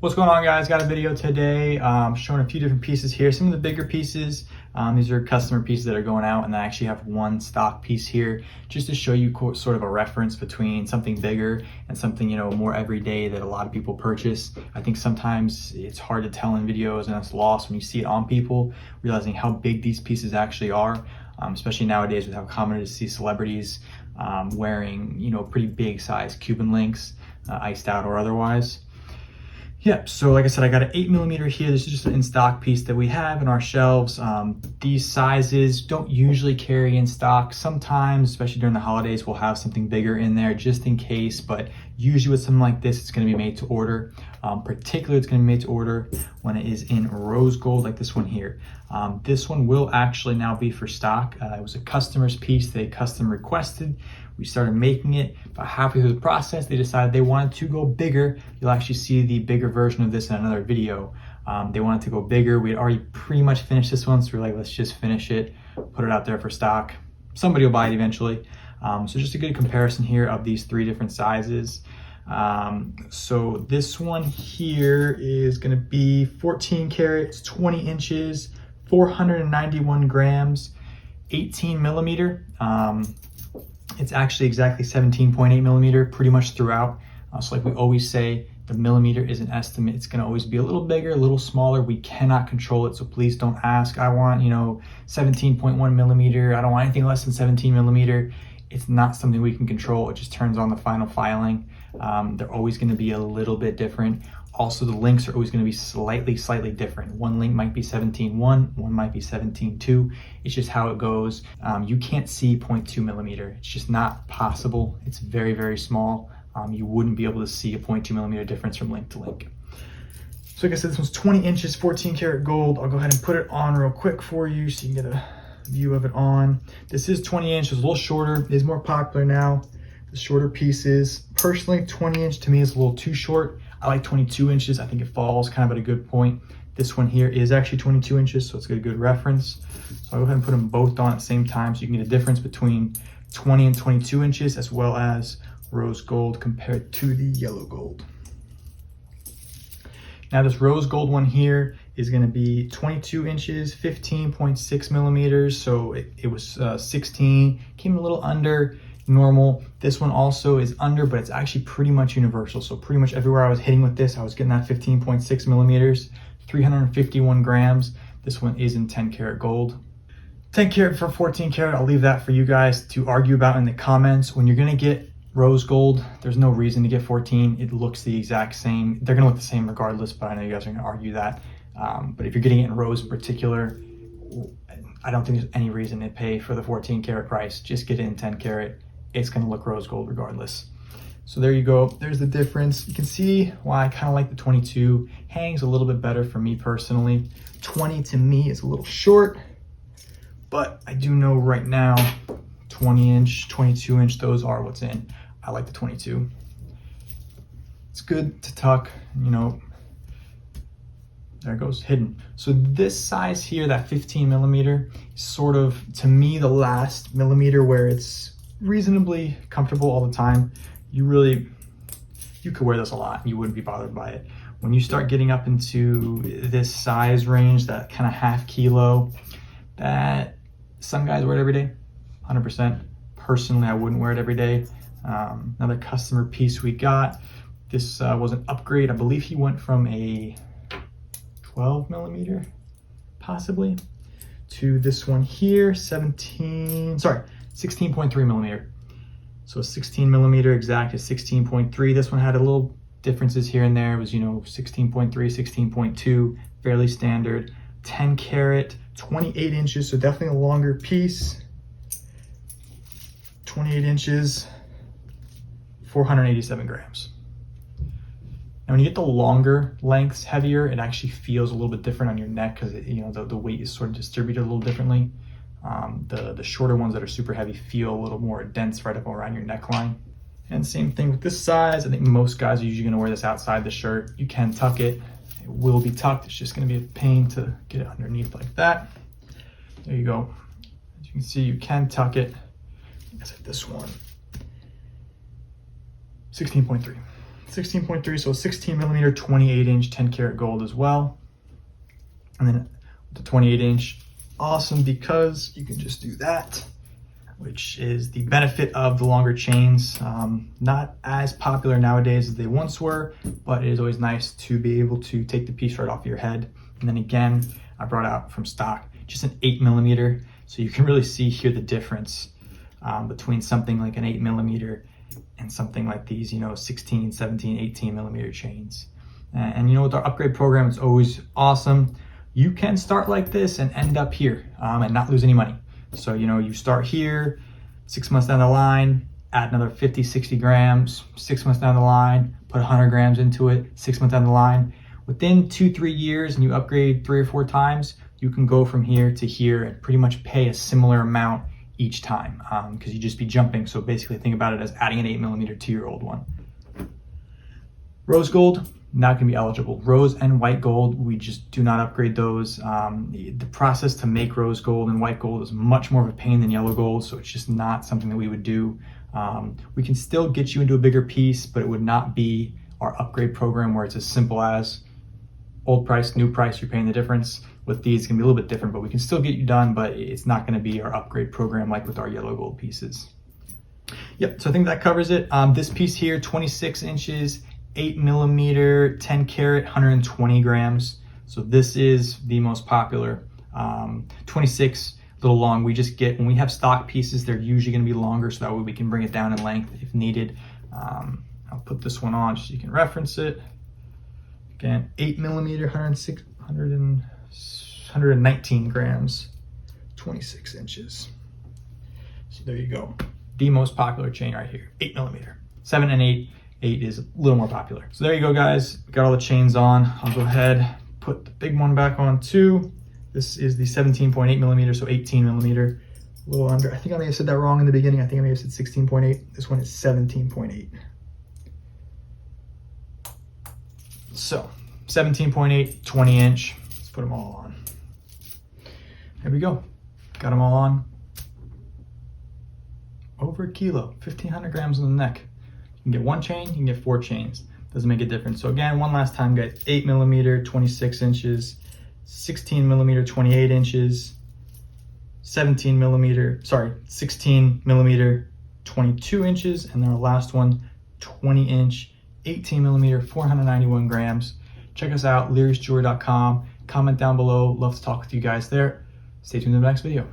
What's going on, guys? Got a video today showing a few different pieces here. Some of the bigger pieces, these are customer pieces that are going out, and I actually have one stock piece here just to show you sort of a reference between something bigger and something, more everyday that a lot of people purchase. I think sometimes it's hard to tell in videos and it's lost when you see it on people, realizing how big these pieces actually are, especially nowadays with how common it is to see celebrities wearing, pretty big size Cuban links, iced out or otherwise. Yep, so like I said, I got an 8mm here. This is just an in-stock piece that we have in our shelves. These sizes don't usually carry in stock. Sometimes, especially during the holidays, we'll have something bigger in there just in case, but usually with something like this, it's gonna be made to order. Particularly, it's gonna be made to order when it is in rose gold like this one here. This one will actually now be for stock. It was a customer's piece they custom requested. We started making it. About halfway through the process, they decided they wanted to go bigger. You'll actually see the bigger version of this in another video. They wanted to go bigger. We had already pretty much finished this one, so we're like, let's just finish it, put it out there for stock. Somebody will buy it eventually. So just a good comparison here of these three different sizes. So this one here is gonna be 14 carats, 20 inches, 491 grams, 18mm. It's actually exactly 17.8mm pretty much throughout. So like we always say, the millimeter is an estimate. It's gonna always be a little bigger, a little smaller. We cannot control it, so please don't ask, I want 17.1mm. I don't want anything less than 17mm. It's not something we can control. It just turns on the final filing. They're always gonna be a little bit different. Also, the links are always going to be slightly different. One link might be 17.1, one might be 17.2. It's just how it goes. You can't see 0.2mm. It's just not possible. It's very, very small. You wouldn't be able to see a 0.2mm difference from link to link. So like I said, this one's 20 inches, 14 karat gold. I'll go ahead and put it on real quick for you so you can get a view of it on. This is 20 inches, a little shorter. It is more popular now, the shorter pieces. Personally, 20 inch to me is a little too short. I like 22 inches. I think it falls kind of at a good point. This one here is actually 22 inches, so it's a good reference. So I'll go ahead and put them both on at the same time so you can get a difference between 20 and 22 inches as well as rose gold compared to the yellow gold. Now this rose gold one here is gonna be 22 inches, 15.6mm. So it was 16, came a little under normal. This one also is under, but it's actually pretty much universal. So pretty much everywhere I was hitting with this, I was getting that 15.6mm, 351 grams. This one is in 10 karat gold. 10 karat for 14 karat, I'll leave that for you guys to argue about in the comments. When you're gonna get rose gold, there's no reason to get 14. It looks the exact same. They're gonna look the same regardless, but I know you guys are gonna argue that. But if you're getting it in rose in particular, I don't think there's any reason to pay for the 14 karat price. Just get it in 10 karat. It's gonna look rose gold regardless. So there you go, there's the difference. You can see why I kind of like the 22. Hangs a little bit better for me personally. 20 to me is a little short, but I do know right now, 20 inch, 22 inch, those are what's in. I like the 22. It's good to tuck, there it goes, hidden. So this size here, that 15mm, is sort of, to me, the last millimeter where it's reasonably comfortable all the time. You could wear this a lot and you wouldn't be bothered by it. When you start getting up into this size range, that kind of half kilo, that some guys wear it every day, 100%. Personally, I wouldn't wear it every day. Another customer piece we got. This was an upgrade. I believe he went from a 12mm, possibly, to this one here, 16.3mm. So 16mm exact is 16.3. This one had a little differences here and there. It was, 16.3, 16.2, fairly standard. 10 karat, 28 inches, so definitely a longer piece. 28 inches, 487 grams. Now when you get the longer lengths, heavier, it actually feels a little bit different on your neck because the weight is sort of distributed a little differently. The shorter ones that are super heavy feel a little more dense right up around your neckline. And same thing with this size. I think most guys are usually gonna wear this outside the shirt. You can tuck it. It will be tucked. It's just gonna be a pain to get it underneath like that. There you go. As you can see, you can tuck it. Let's hit this one. 16.3. 16.3, so 16 millimeter, 28 inch, 10 karat gold as well. And then the 28 inch, awesome because you can just do that, which is the benefit of the longer chains. Not as popular nowadays as they once were, but it is always nice to be able to take the piece right off your head. And then again, I brought out from stock just an 8 millimeter. So you can really see here the difference between something like an 8 millimeter and something like these, 16, 17, 18 millimeter chains. And with our upgrade program, it's always awesome. You can start like this and end up here and not lose any money. So, you start here, 6 months down the line, add another 50, 60 grams, 6 months down the line, put 100 grams into it, 6 months down the line. Within 2-3 years, and you upgrade 3 or 4 times, you can go from here to here and pretty much pay a similar amount each time because you just be jumping. So basically think about it as adding an 8 millimeter to your old one. Rose gold, not gonna be eligible. Rose and white gold, we just do not upgrade those. The process to make rose gold and white gold is much more of a pain than yellow gold, so it's just not something that we would do. We can still get you into a bigger piece, but it would not be our upgrade program where it's as simple as old price, new price, you're paying the difference. With these, it's gonna be a little bit different, but we can still get you done, but it's not gonna be our upgrade program like with our yellow gold pieces. Yep, so I think that covers it. This piece here, 26 inches, 8 millimeter, 10 karat, 120 grams. So this is the most popular. 26, a little long. We just get, when we have stock pieces, they're usually gonna be longer, so that way we can bring it down in length if needed. I'll put this one on just so you can reference it. Again, 8 millimeter, 119 grams, 26 inches. So there you go. The most popular chain right here, 8 millimeter. 7 and 8. 8 is a little more popular. So there you go, guys. Got all the chains on. I'll go ahead, put the big one back on too. This is the 17.8 millimeter, so 18 millimeter. A little under. I think I may have said that wrong in the beginning. I think I may have said 16.8. This one is 17.8. So 17.8, 20 inch. Let's put them all on. There we go. Got them all on. Over a kilo, 1,500 grams on the neck. You can get one chain, you can get 4 chains. Doesn't make a difference. So again, one last time, guys, 8 millimeter, 26 inches, 16 millimeter, 28 inches, 16 millimeter, 22 inches, and then our last one, 20 inch, 18 millimeter, 491 grams. Check us out, lirysjewelry.com. Comment down below. Love to talk with you guys there. Stay tuned to the next video.